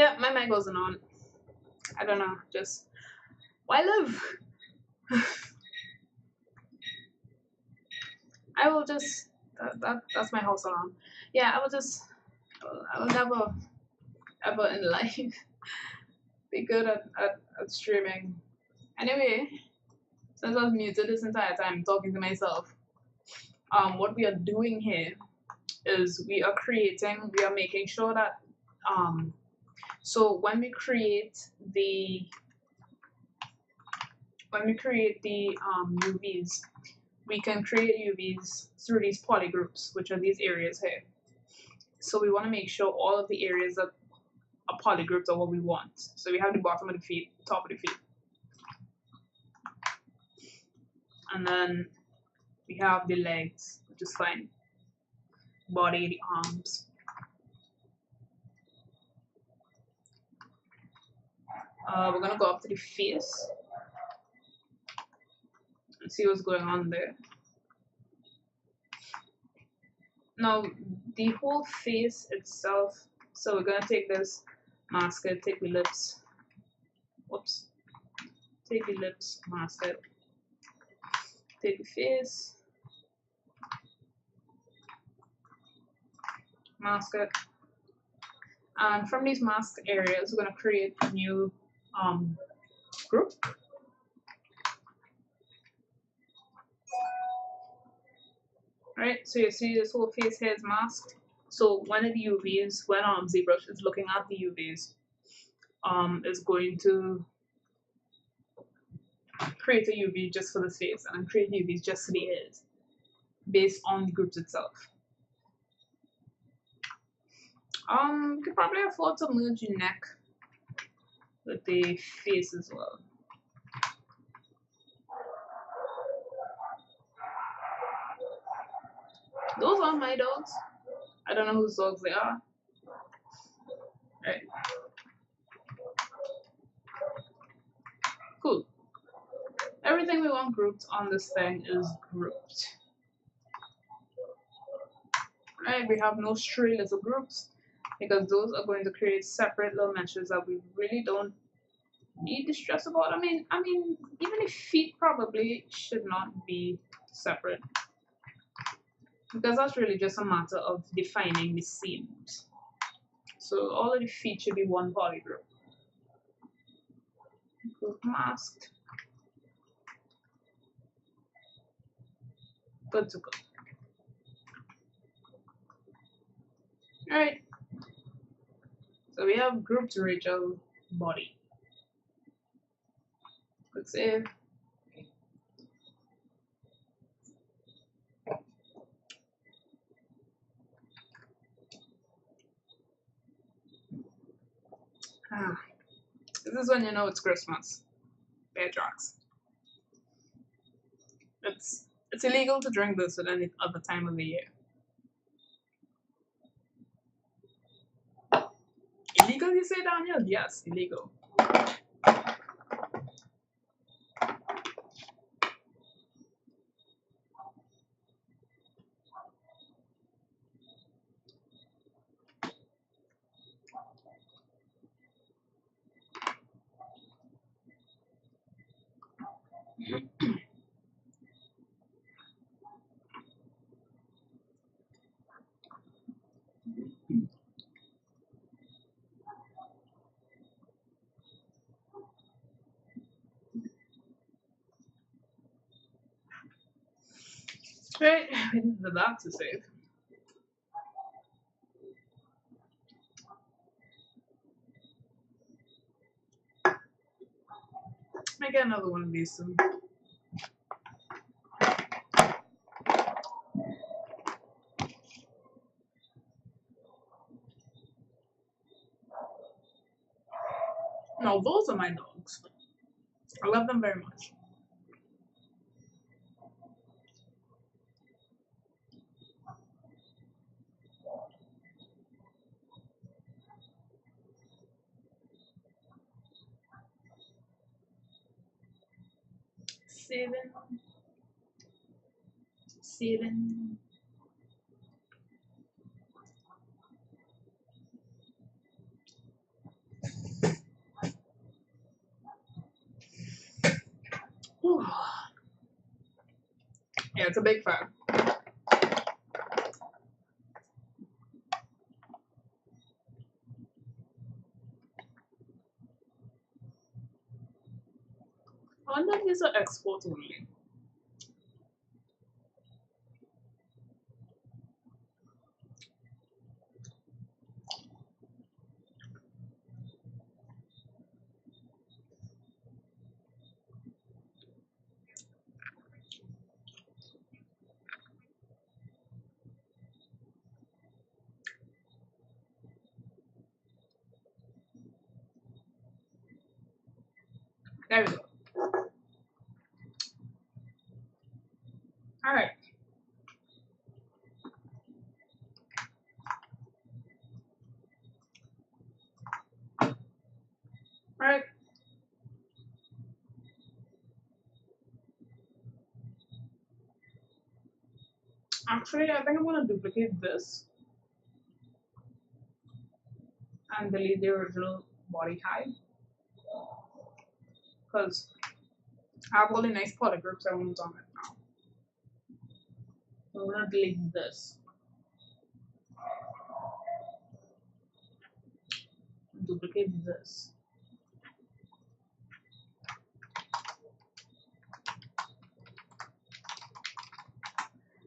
Yeah, my mic wasn't on. I don't know. Just why live? I will just that's my house alarm. Yeah, I will just I will never ever in life be good at streaming. Anyway, since I was muted this entire time talking to myself, what we are doing here is we are making sure that so when we create the UVs, we can create UVs through these polygroups, which are these areas here. So we want to make sure all of the areas that are polygroups are what we want. So we have the bottom of the feet, top of the feet, and then we have the legs, which is fine. Body, the arms. We're gonna go up to the face and see what's going on there. Now, the whole face itself. So we're gonna take this mask it, take the lips. Whoops. Take the lips, mask it. Take the face, mask it. And from these masked areas, we're gonna create a new group. Right, so you see this whole face here is masked. So one of the UVs, when Zbrush is looking at the UVs, is going to create a UV just for the face and create UVs just for the ears, based on the groups itself. You could probably afford to merge your neck with the face as well. Those are my dogs. I don't know whose dogs they are. Right. Cool. Everything we want grouped on this thing is grouped. Right, we have no stray little groups because those are going to create separate little meshes that we really don't need to stress about. I mean, even the feet probably should not be separate because that's really just a matter of defining the seams. So all of the feet should be one polygroup. Group masked. Good to go. Alright. So we have grouped Rachel body. Click save. This is when you know it's Christmas. Bear drugs. It's illegal to drink this at any other time of the year. Illegal, you say, Daniel? Yes, illegal. Right, we need the dog to save. I get another one of these soon. No, those are my dogs. I love them very much. Seven. Yeah, it's a big fan. I wonder if these are export only. There we go. All right. All right. Actually, I think I'm gonna duplicate this and delete the original body type because I have all the nice polygroups I want on it now. So I'm gonna delete this. Duplicate this.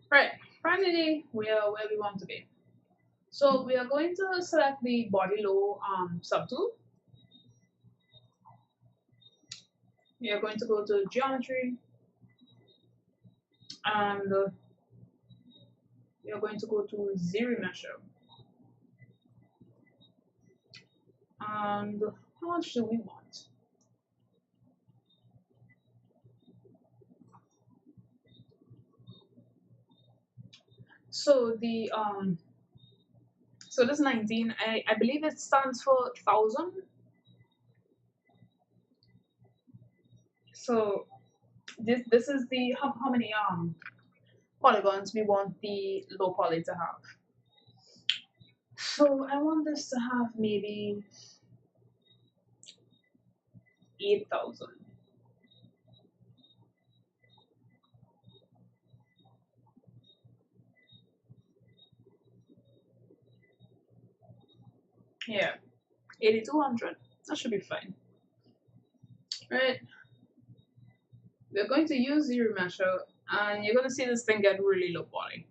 Right, finally we are where we want to be. So we are going to select the body low subtool. We are going to go to geometry and we are going to go to ZBrush. And how much do we want? So the so this 19, I believe it stands for 1,000. So this is the how many polygons we want the low poly to have. So I want this to have maybe 8,000. Yeah, 8,200. That should be fine. Right. We're going to use ZBrush and you're going to see this thing get really low poly.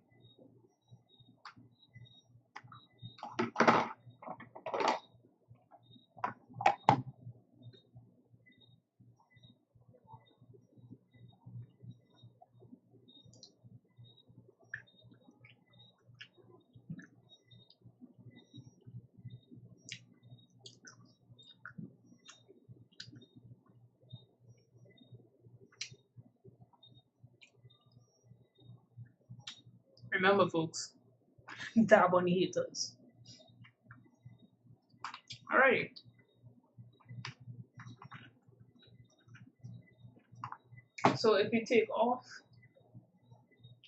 Remember, folks, dab on the haters. Alrighty. So if you take off,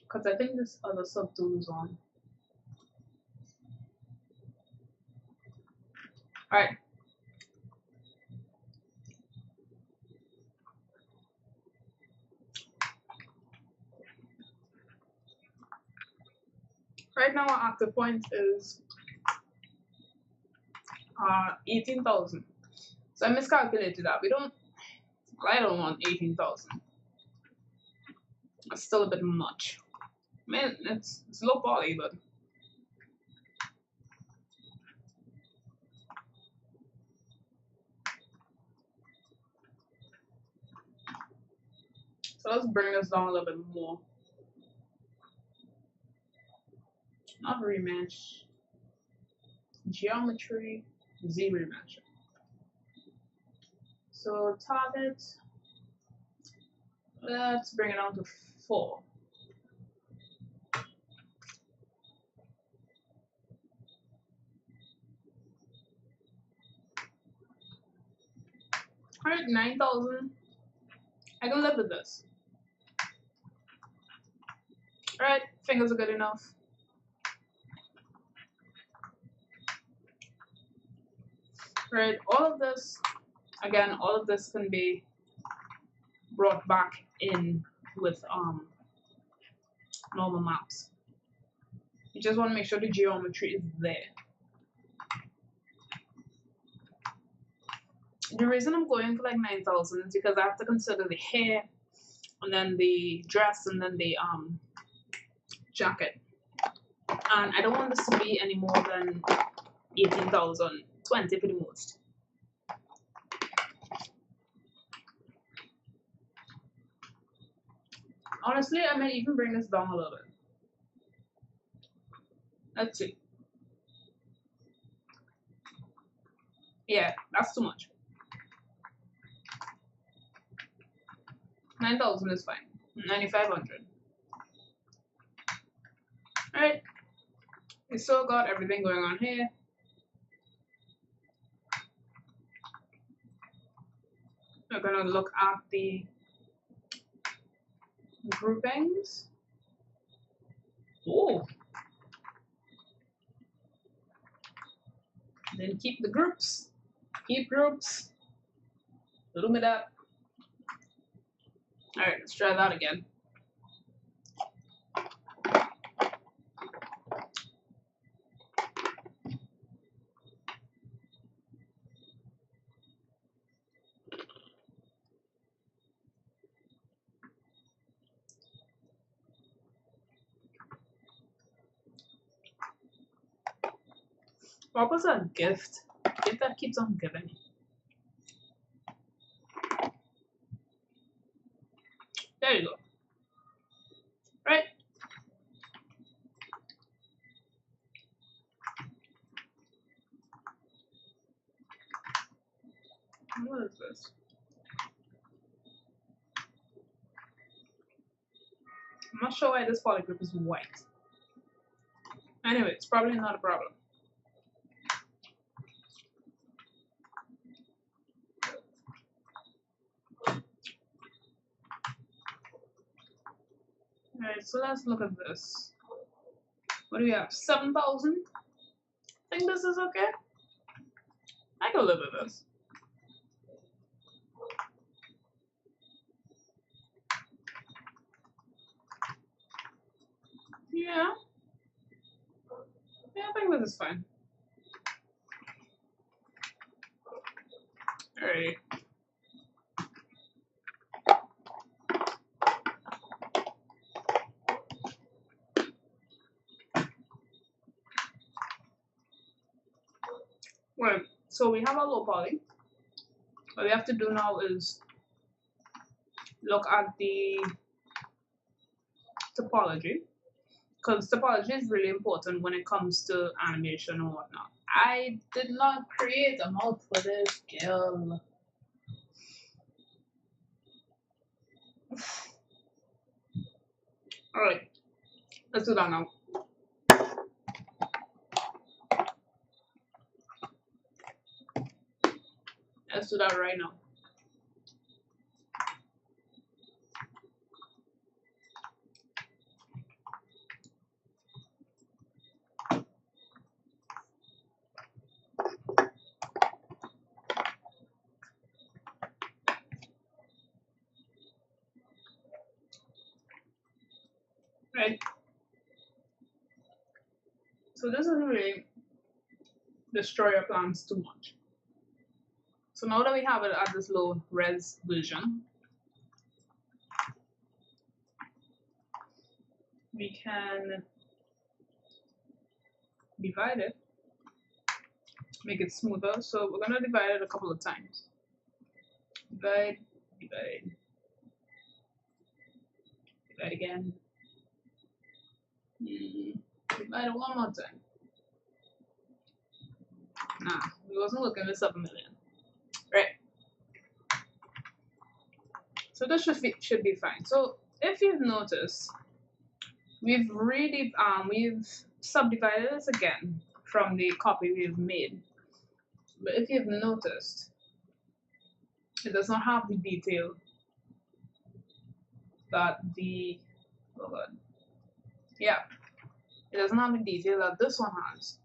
because I think this other subtool is on. Alright. Right now our active point is 18,000. So I miscalculated that. I don't want 18,000. That's still a bit much. I mean, it's low poly, but so let's bring this down a little bit more. Not rematch. Geometry, ZBrush. So target, let's bring it down to 4. Alright, 9,000. I can live with this. Alright, fingers are good enough. Right, all of this, again, all of this can be brought back in with normal maps. You just want to make sure the geometry is there. The reason I'm going for like 9,000 is because I have to consider the hair, and then the dress, and then the jacket. And I don't want this to be any more than 18,000, 20 for the most. Honestly, I may even bring this down a little bit. Let's see. Yeah, that's too much. 9,000 is fine. 9,500. Alright. We still got everything going on here. We're gonna look at the groupings. Oh. Then keep the groups. Keep groups. Little bit up. Alright, let's try that again. What was a gift? Gift that keeps on giving. There you go. Right? What is this? I'm not sure why this polygraph is white. Anyway, it's probably not a problem. Alright, so let's look at this. What do we have? 7,000? I think this is okay. I can live with this. Yeah. Yeah, I think this is fine. Alright. Right, so we have our low poly. What we have to do now is look at the topology, because topology is really important when it comes to animation and whatnot. I did not create a mouth for this, girl. Alright, let's do that now. Let's do that right now. Right. So this doesn't really destroy your plants too much. So now that we have it at this low res version, we can divide it, make it smoother. So we're gonna divide it a couple of times. Divide, divide, divide again. Divide it one more time. Nah, we wasn't looking this up a million. Right. So this should be fine. So if you've noticed, we've subdivided this again from the copy we've made. But if you've noticed, it does not have the detail that the, oh god, yeah, it doesn't have the detail that this one has,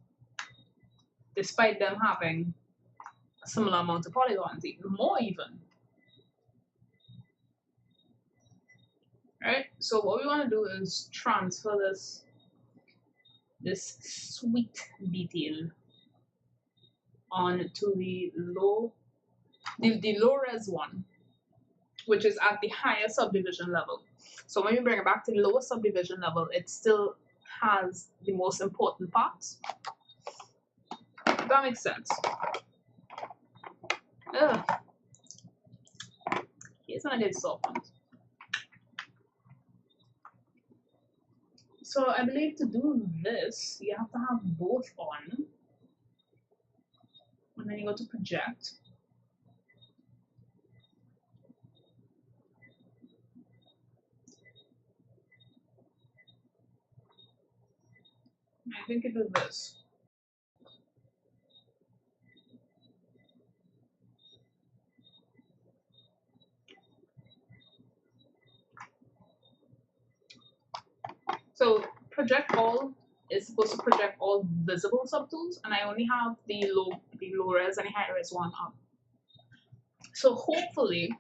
despite them having a similar amount of polygons, even more even. Right? So what we want to do is transfer this sweet detail onto the low res one, which is at the higher subdivision level. So when we bring it back to the lower subdivision level, it still has the most important parts. That makes sense. Ugh. Here's when I get softened. So I believe to do this, you have to have both on. And then you go to project. I think you do this. So project all is supposed to project all visible subtools, and I only have the low res and the high res one up. So hopefully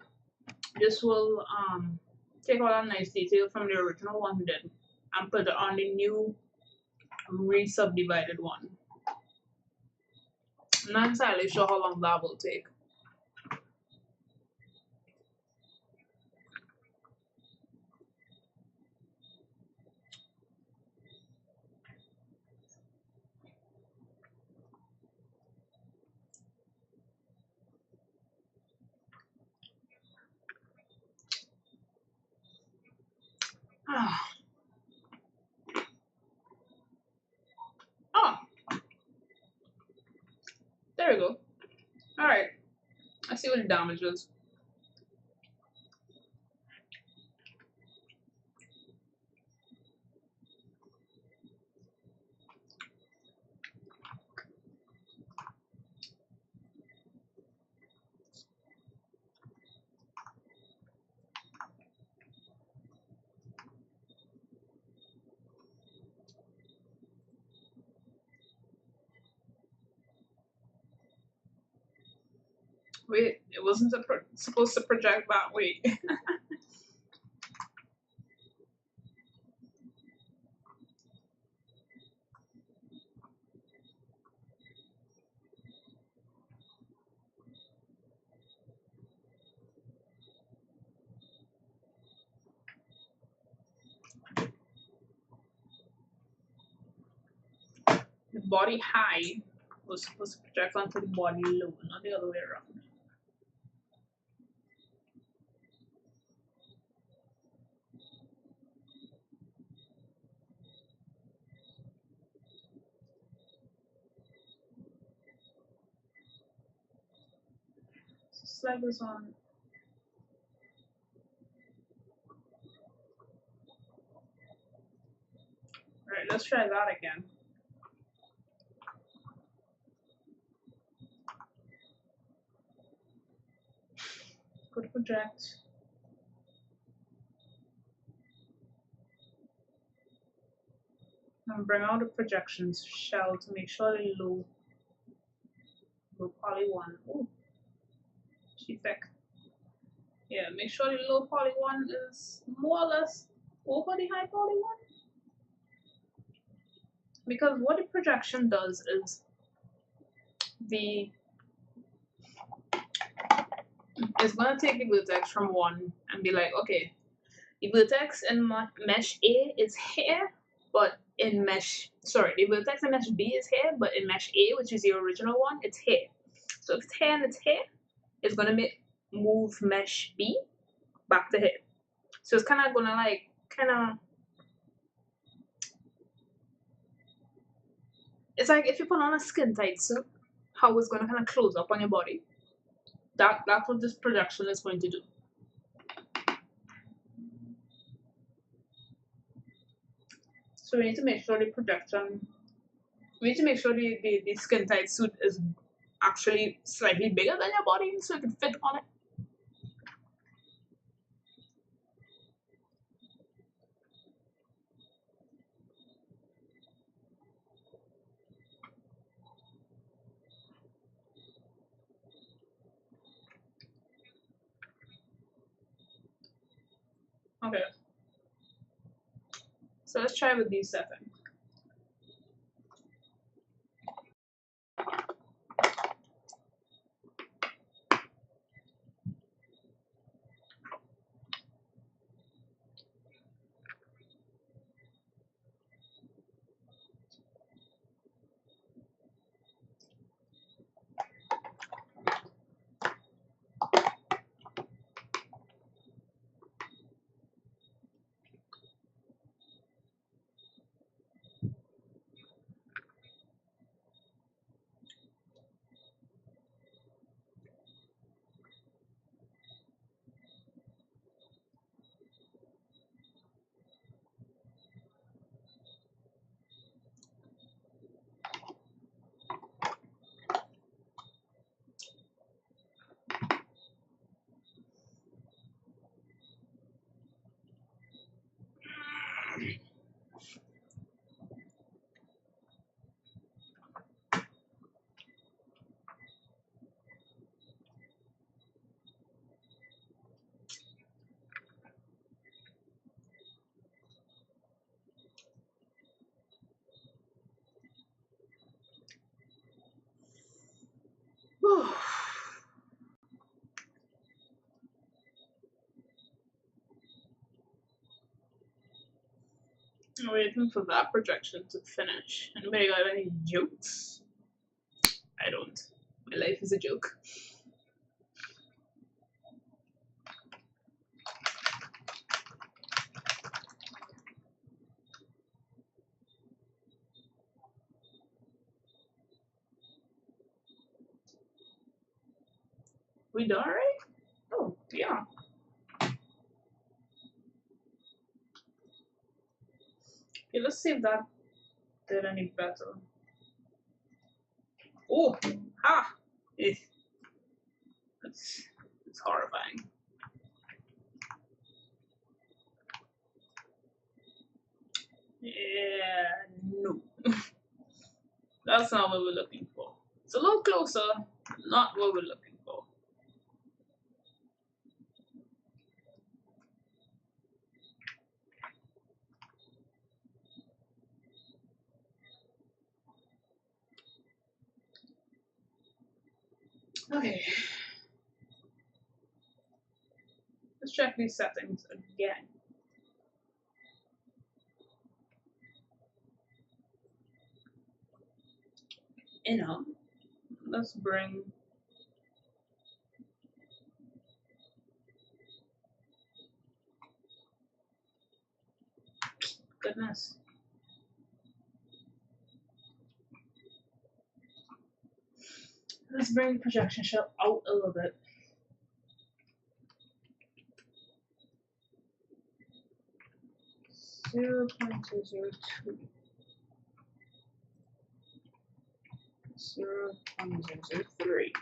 this will take all that nice detail from the original one did and put it on the new re-subdivided one. I'm not entirely sure how long that will take. Oh, there we go. Alright, I see what the damage is. Wait, it wasn't supposed to project that way. The body high was supposed to project onto the body low, not the other way around. Slide this on. Alright, let's try that again. Go to project. And bring out the projections shell to make sure the low poly one. Ooh, she thick. Yeah, make sure the low poly one is more or less over the high poly one. Because what the projection does is it's gonna take the vertex from one and be like, okay, the vertex in mesh A is here, but in the vertex in mesh B is here, but in mesh A, which is the original one, it's here. So if it's here and it's here, it's gonna move mesh B back to here. So it's kind of gonna it's like if you put on a skin tight suit, how it's gonna kind of close up on your body. That's what this projection is going to do. So we need to make sure the skin tight suit is actually slightly bigger than your body so it can fit on it. Okay. So let's try with these settings. I'm waiting for that projection to finish. Anybody got any jokes? I don't. My life is a joke. We done already? Oh, yeah. Okay, let's see if that did any better. Oh, ha! It's horrifying. Yeah, no. That's not what we're looking for. It's a little closer, not what we're looking for. Okay. Let's check these settings again. Let's bring goodness. Let's bring the projection shell out a little bit. Zero point 0.202. 0.003.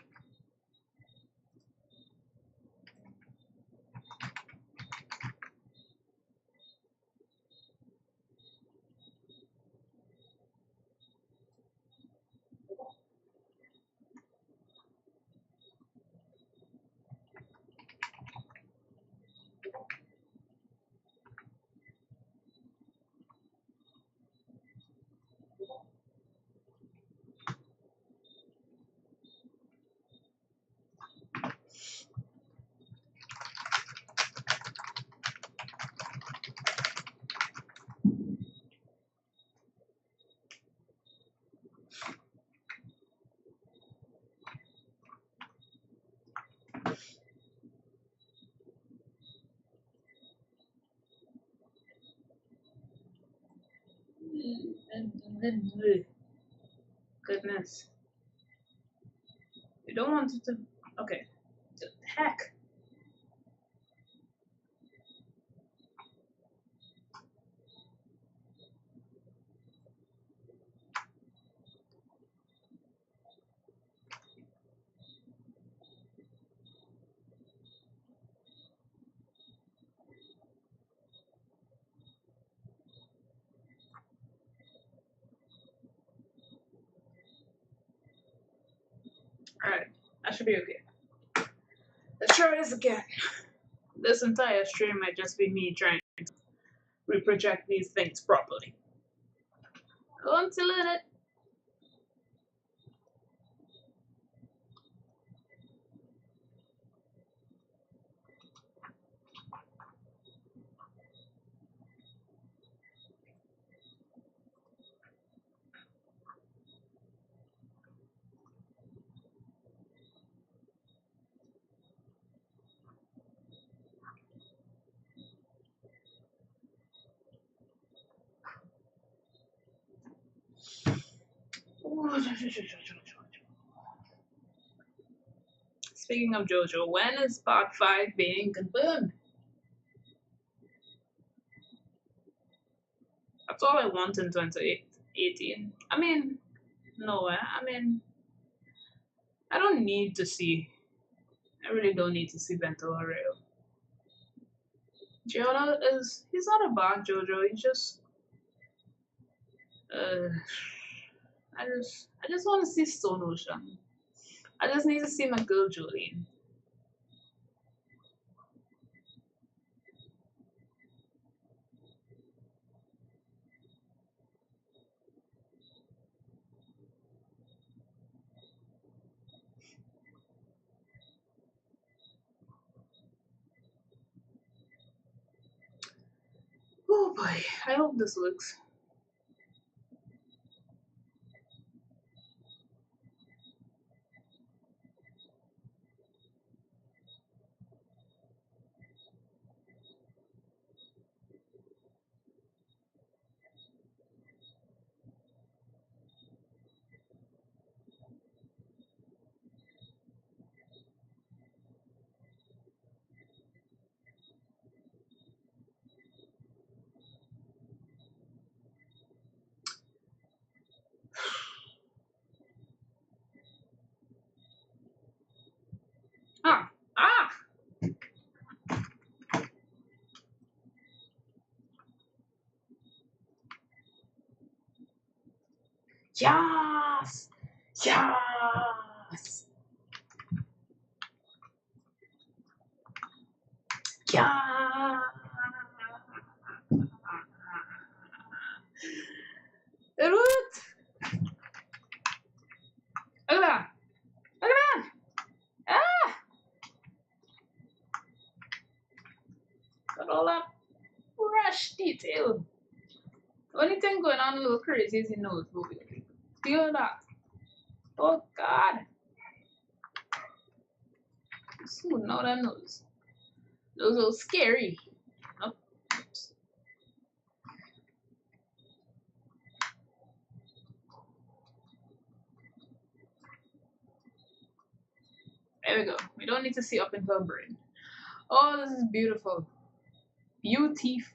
Goodness. We don't want it to. Okay. The heck. Alright. That should be okay. Let's try this again. This entire stream might just be me trying we project these things properly. Until it. Speaking of JoJo, when is part 5 being confirmed? That's all I want in 2018. I mean, no, I mean, I don't need to see. I really don't need to see Bento Oreo. Gianna he's not a bad JoJo, he's just, uh, I just want to see Stone Ocean. I just need to see my girl Jolene. Oh boy, I hope this works. Ah! Ah! Yes! Yes! Yeah! It worked! Look at that! Look at that! Ah! Got all that fresh detail. The only thing going on a little crazy is your nose moving. Feel that? Oh God! Smoothing out that nose. Those are scary. Oh. Oops. There we go. We don't need to see up into her brain. Oh, this is beautiful. Beautiful.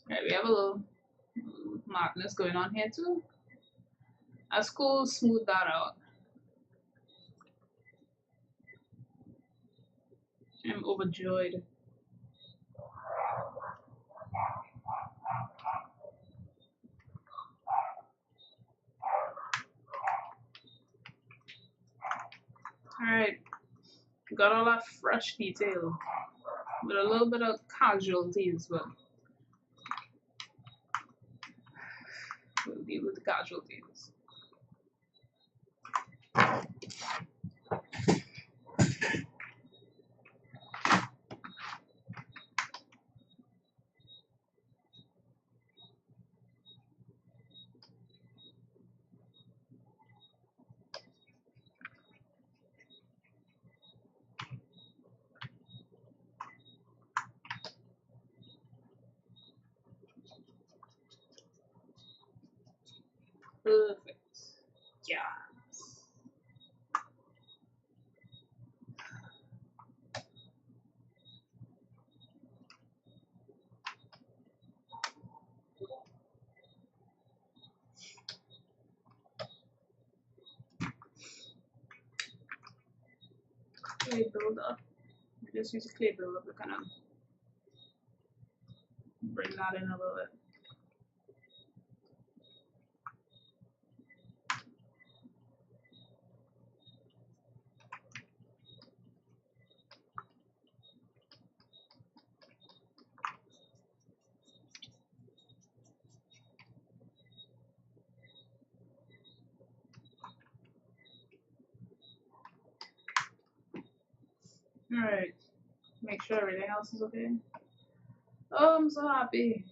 Right, we have a little madness going on here too. That's cool. Smooth that out. I'm overjoyed. Alright, got all that fresh detail with a little bit of casualties, but we'll deal with the casualties. Perfect. Yes. Clay builder. Just use a clay builder to kind of bring that in a little bit. Alright, make sure everything else is okay. Oh, I'm so happy.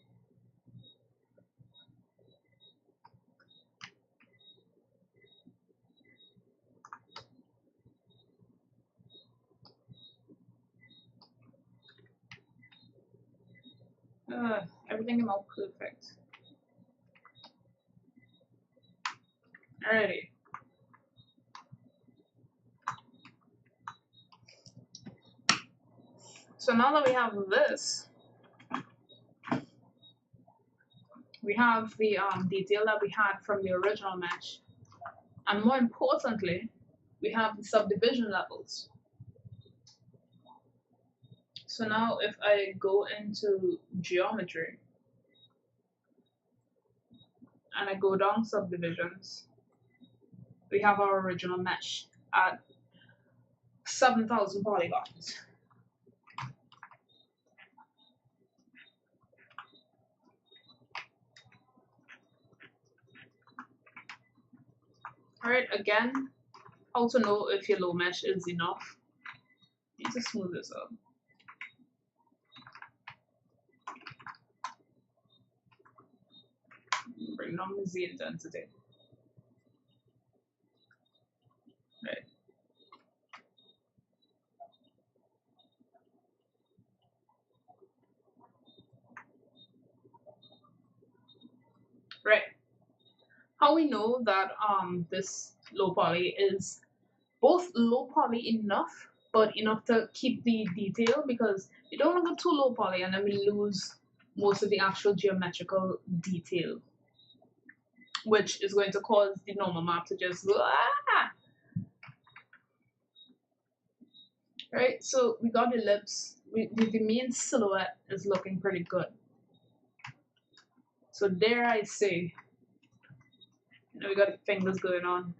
Everything came out perfect. Alrighty. So now that we have this, we have the detail that we had from the original mesh. And more importantly, we have the subdivision levels. So now if I go into geometry and I go down subdivisions, we have our original mesh at 7,000 polygons. Alright, again, how to know if your low mesh is enough. You need to smooth this out. Bring down the Z intensity. Right. Right. How we know that this low poly is both low poly enough, but enough to keep the detail, because you don't want to go too low poly and then we lose most of the actual geometrical detail, which is going to cause the normal map to just Right, so we got the lips. The main silhouette is looking pretty good. So dare I say, we got the fingers going on.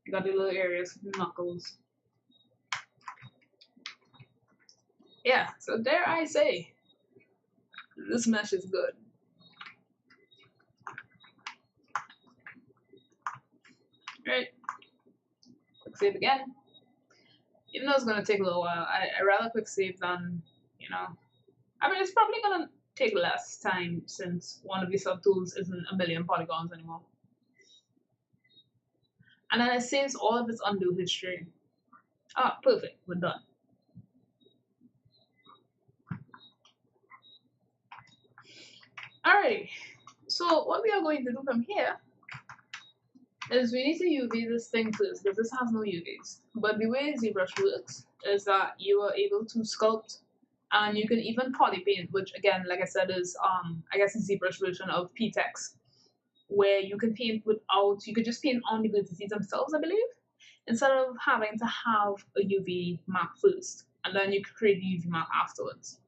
We got the little areas of the knuckles. Yeah, so dare I say, this mesh is good. Right, quick save again. Even though it's gonna take a little while, I rather quick save than, I mean, it's probably gonna take less time since one of the subtools isn't a million polygons anymore. And then it saves all of its undo history. Ah, perfect, we're done. Alrighty, so what we are going to do from here is we need to UV this thing first, because this has no UVs. But the way ZBrush works is that you are able to sculpt, and you can even poly paint, which again, like I said, is I guess a ZBrush version of PTEX, where you can paint without, you could just paint on the vertices themselves, I believe, instead of having to have a UV map first, and then you could create the UV map afterwards.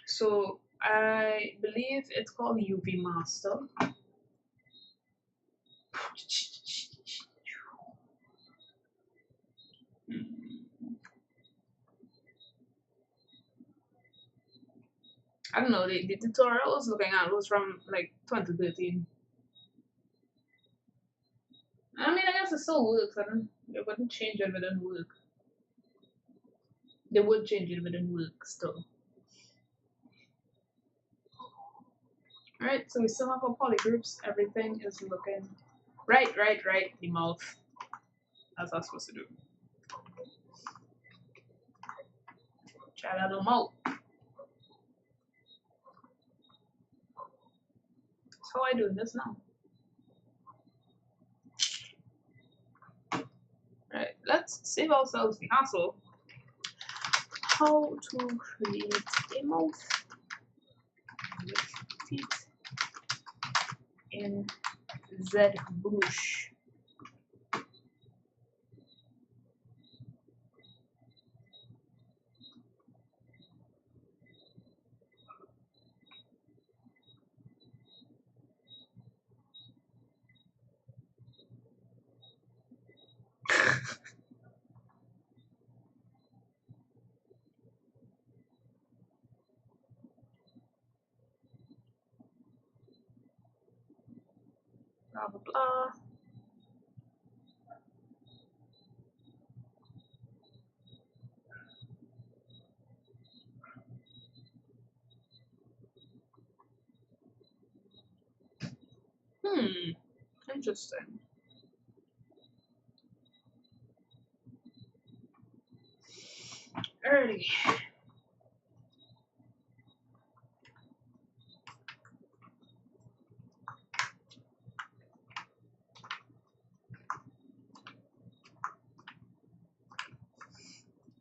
So I believe it's called UV Master. I don't know, the tutorial I was looking at was from like 2013. I mean, I guess it still works. It wouldn't change if it didn't work. They would change it if it didn't work still. Alright, so we still have our polygroups. Everything is looking right. The mouth. That's what I'm supposed to do. Try that little mouth. So how I doing this now? Right, let's save ourselves the hassle. How to create a mouth with teeth in Zbrush. Blah blah blah. Interesting. Alrighty.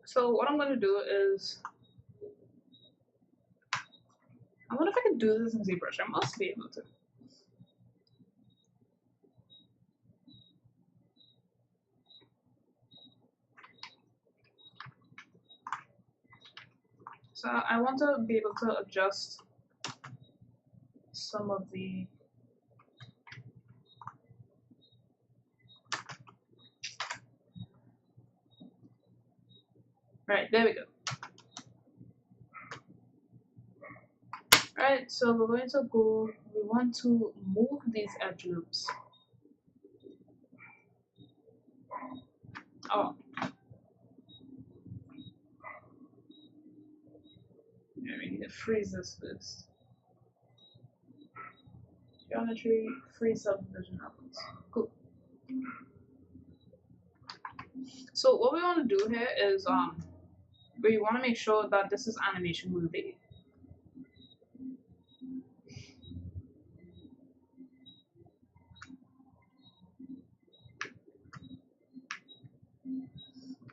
So what I'm gonna do is, I wonder if I can do this in ZBrush. I must be able to. So I want to be able to adjust some of the right, there we go. Alright, so we're going to go, we want to move these edge loops. Oh. Yeah, we need to freeze this first. Geometry, freeze subdivision levels. Cool. So what we want to do here is we want to make sure that this is animation worthy.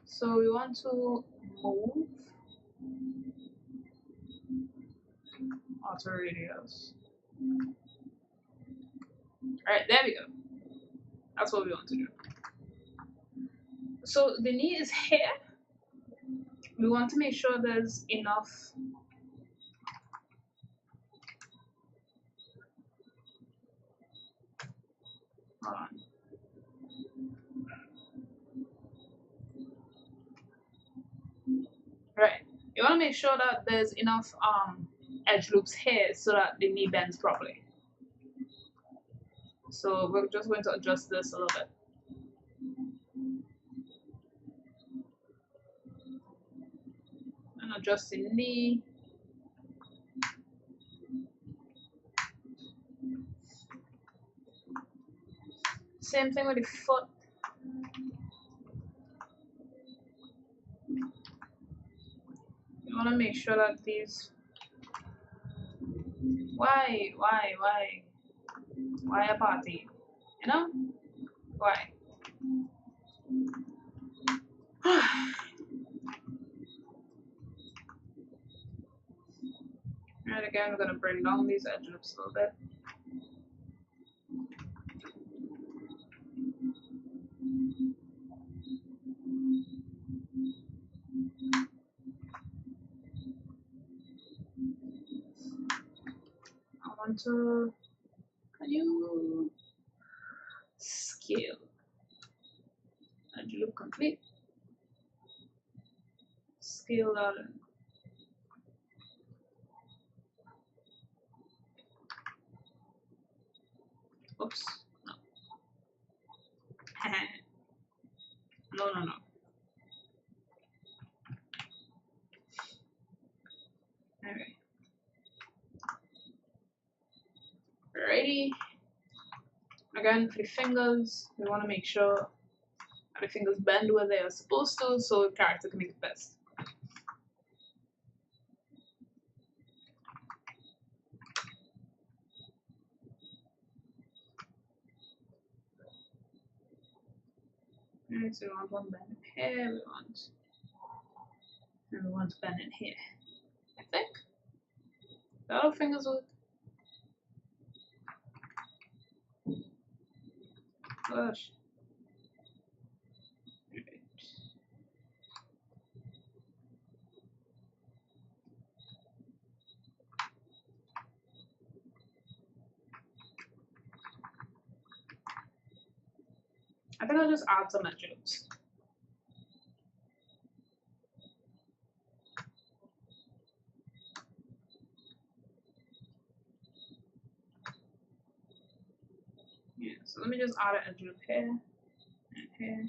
So we want to move auto radius. Alright, there we go. That's what we want to do. So the knee is here. We want to make sure there's enough hold on. Right. You want to make sure that there's enough edge loops here so that the knee bends properly. So we're just going to adjust this a little bit. And adjust the knee. Same thing with the foot. You want to make sure that these. Why a party? You know? Why? Alright, again, we're gonna bring down these edge loops a little bit. I want to. Can you scale? Edge loop complete. Scale that in. Oops. No. No. Alright. Alrighty. Again, for the fingers, we want to make sure that the fingers bend where they are supposed to so the character can make it best. Alright, so we want one bend here, we want to bend it here. I think. The other fingers work. Gosh. Right. I think I'll just add some edge loops. Yeah, so let me just add an edge loop here and here.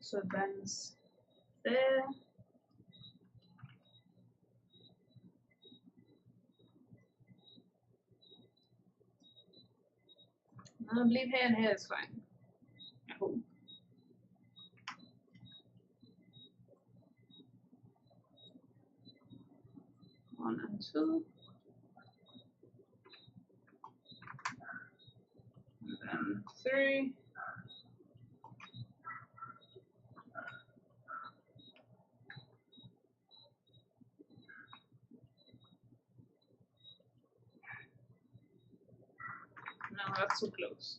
So it bends there. I believe here and here is fine. I hope. 1 and 2. And then 3. No, that's too close.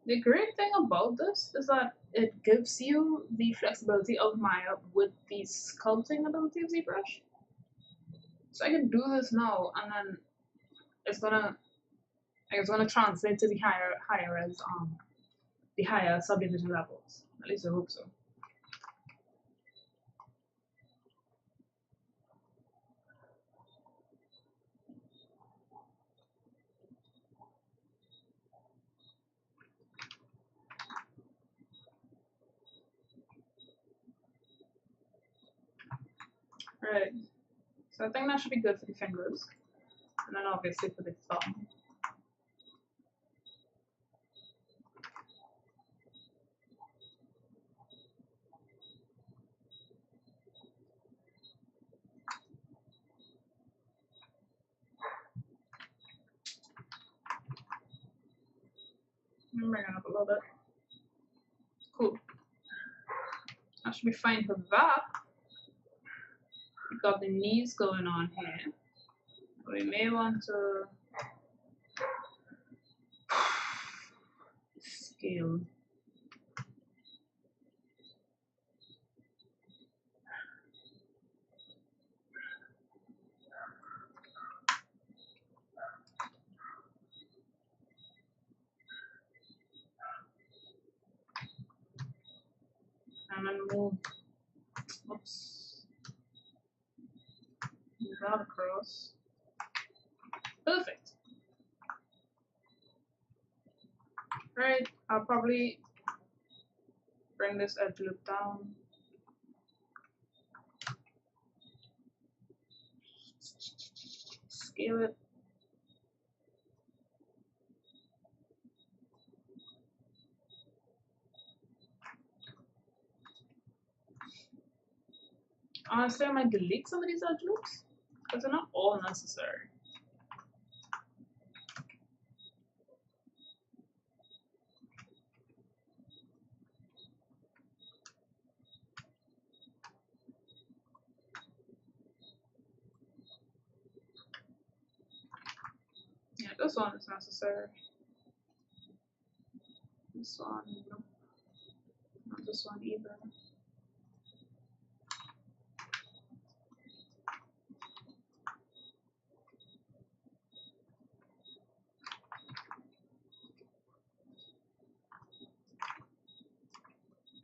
The great thing about this is that it gives you the flexibility of Maya with the sculpting ability of ZBrush. So I can do this now, and then it's gonna translate to the the higher subdivision levels. At least I hope so. Alright, so I think that should be good for the fingers, and then obviously for the thumb. Bring it up a little bit. Cool. That should be fine for that. We've got the knees going on here. We may want to scale. And then move, oops, move that across. Perfect. Right, I'll probably bring this edge loop down. Scale it. Honestly, I might delete some of these edge loops because they're not all necessary. Yeah, this one is necessary. This one, nope. Not this one either.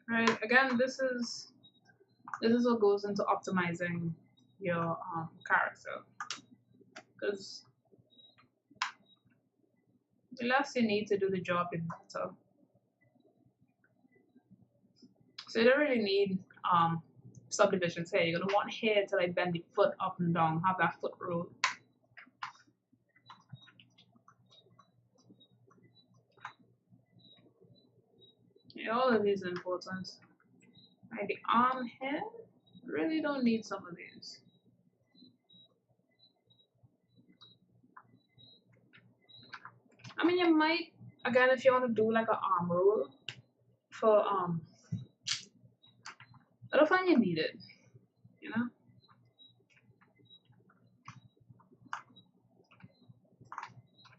Right, again, this is what goes into optimizing your character, because the less you need to do the job, the better. So you don't really need subdivisions here. You're gonna want here to like bend the foot up and down, have that foot roll. Yeah, all of these are important. Like the arm here, really don't need some of these. I mean, you might, again, if you want to do like an arm roll for I don't find you need it, you know.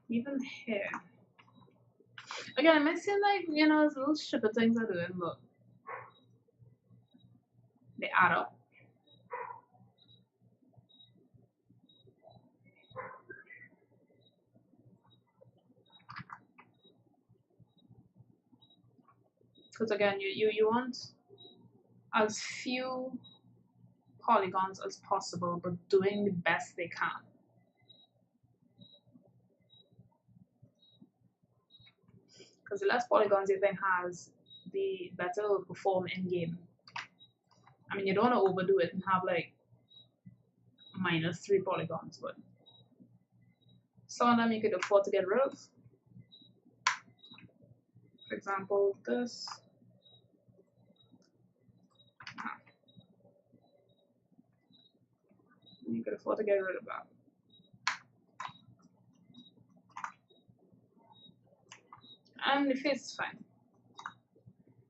Even here. Again, it might seem like, you know, it's little stupid things I'm doing, but they add up. Because again, you want as few polygons as possible, but doing the best they can. Because the less polygons your thing has, the better it will perform in game. I mean, you don't want to overdo it and have like minus 3 polygons, but some of them you could afford to get rid of. For example, this. You could afford to get rid of that. And the face is fine.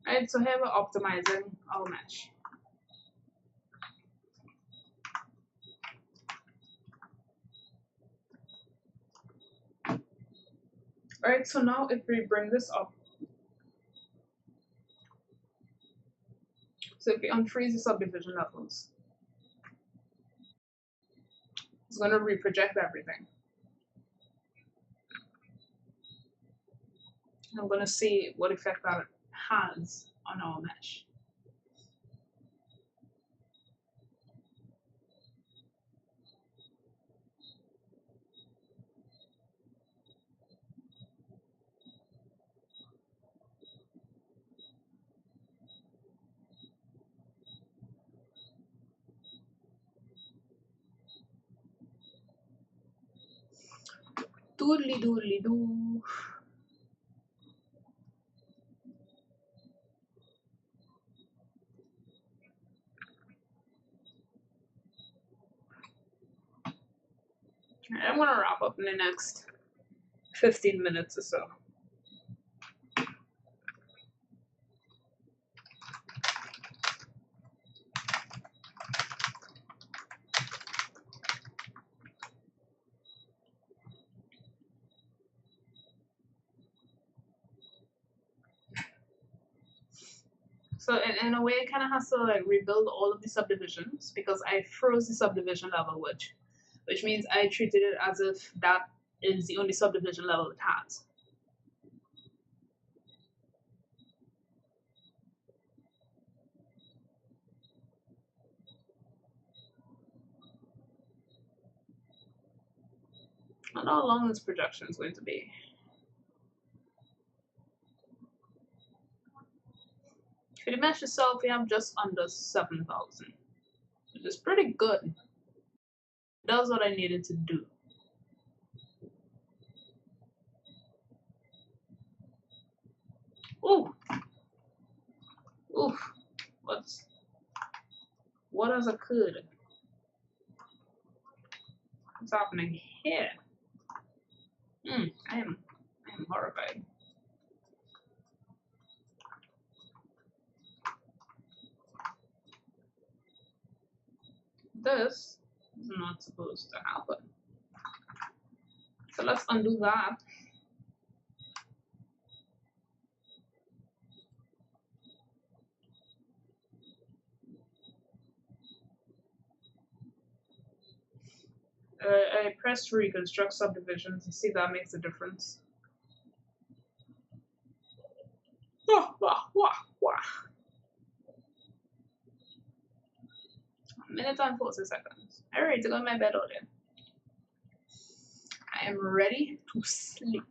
Right, so here we're optimizing our mesh. Alright, so now if we bring this up, so if we unfreeze the subdivision levels, it's going to reproject everything. I'm going to see what effect that has on our mesh. Doodly doodly doo. I'm going to wrap up in the next 15 minutes or so. So in a way, it kind of has to like rebuild all of the subdivisions because I froze the subdivision level, which means I treated it as if that is the only subdivision level it has. And how long this projection is going to be. For the mesh itself, we have just under 7,000, which is pretty good. It does what I needed to do. Ooh! Oof! What has occurred? What's happening here? I am horrified. This is not supposed to happen. So let's undo that. I press reconstruct subdivisions and see if that makes a difference. Wah, wah, wah, wah. 1 minute and 40 seconds. I'm ready to go to my bed already. I am ready to sleep.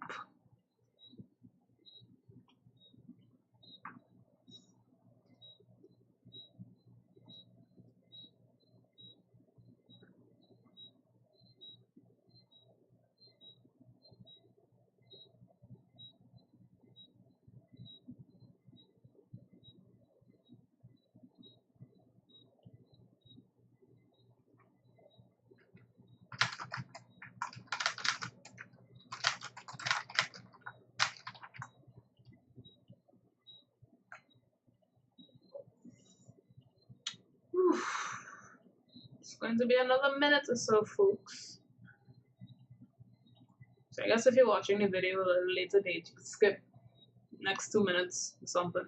It's going to be another minute or so, folks. So I guess if you're watching the video at a later date, you could skip next 2 minutes or something.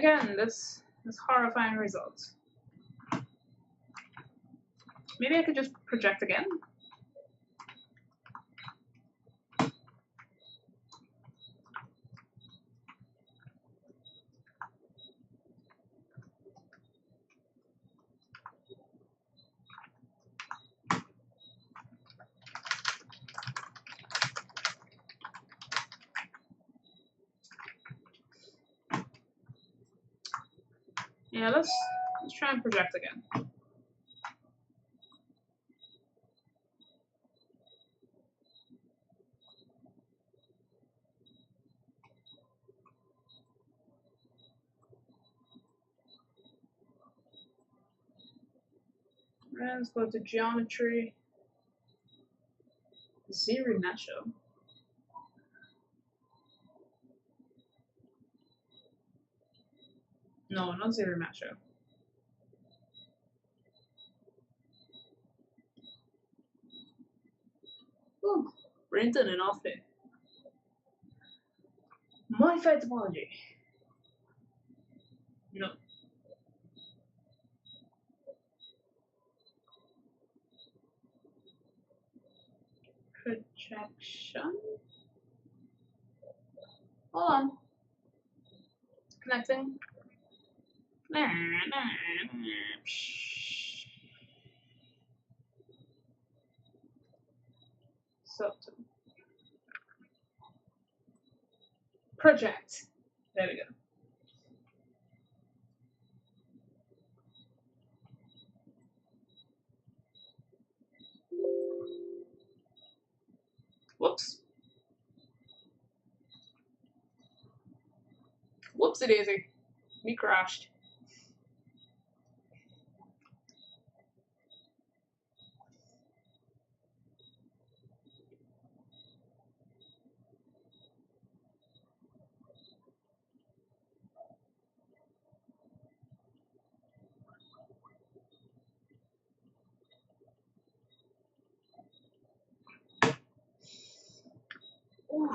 Again, this horrifying result. Maybe I could just project again. Yeah, let's try and project again. And let's go to geometry. Zero natural. No, not zero natural. Oh, Brenton and off there. Modified topology. No. Projection. Hold on. Connecting. Subtool. Project. There we go. Whoops. Whoopsie daisy. Me crashed. Ooh.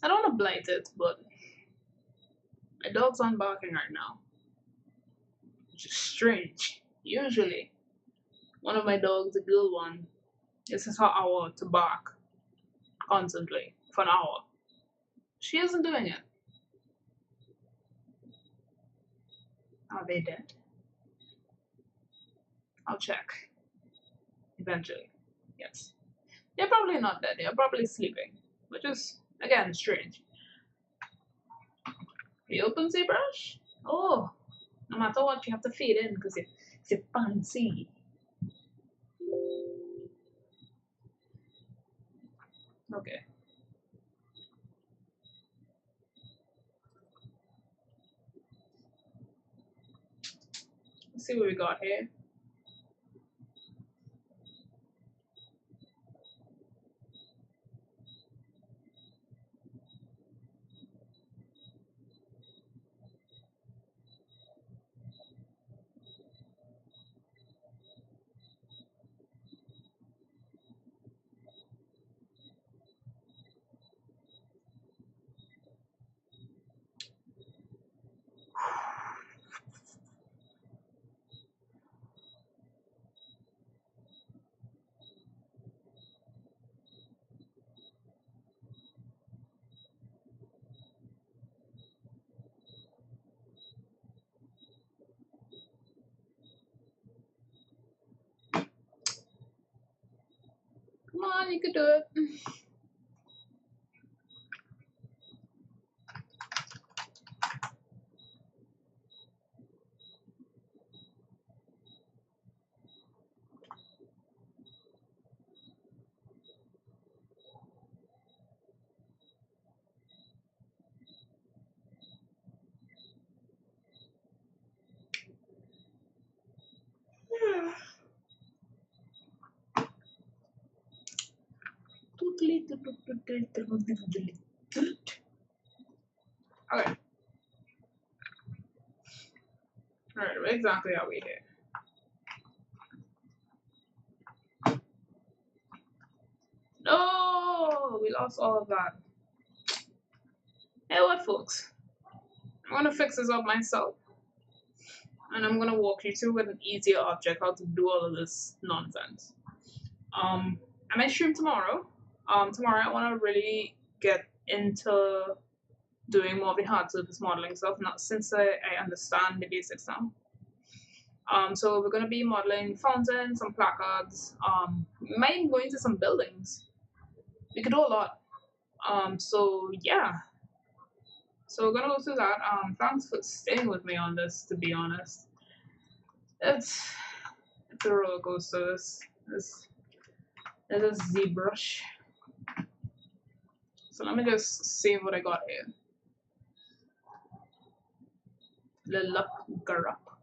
I don't want to blight it, but my dog's aren't barking right now. Which is strange. Usually, one of my dogs, the girl one, this is her hour to bark constantly for an hour. She isn't doing it. Are they dead? I'll check. Eventually. Yes. They're probably not dead. They're probably sleeping. Which is, again, strange. You open Zbrush? Oh, no matter what, you have to feed in because it's fancy. Okay. Let's see what we got here. on, you could do it. Okay. Alright, where exactly are we here? No, we lost all of that. Hey, what, folks? I'm gonna fix this up myself, and I'm gonna walk you through with an easier object how to do all of this nonsense. I might stream tomorrow. Tomorrow I want to really get into doing more of the hard surface modeling stuff. Not since I understand the basics now. So we're gonna be modeling fountains, some placards. We might even go into some buildings. We could do a lot. So yeah. So we're gonna go through that. Thanks for staying with me on this. To be honest, it's a roller coaster. This is Zbrush. So let me just save what I got here. Lilak Garak.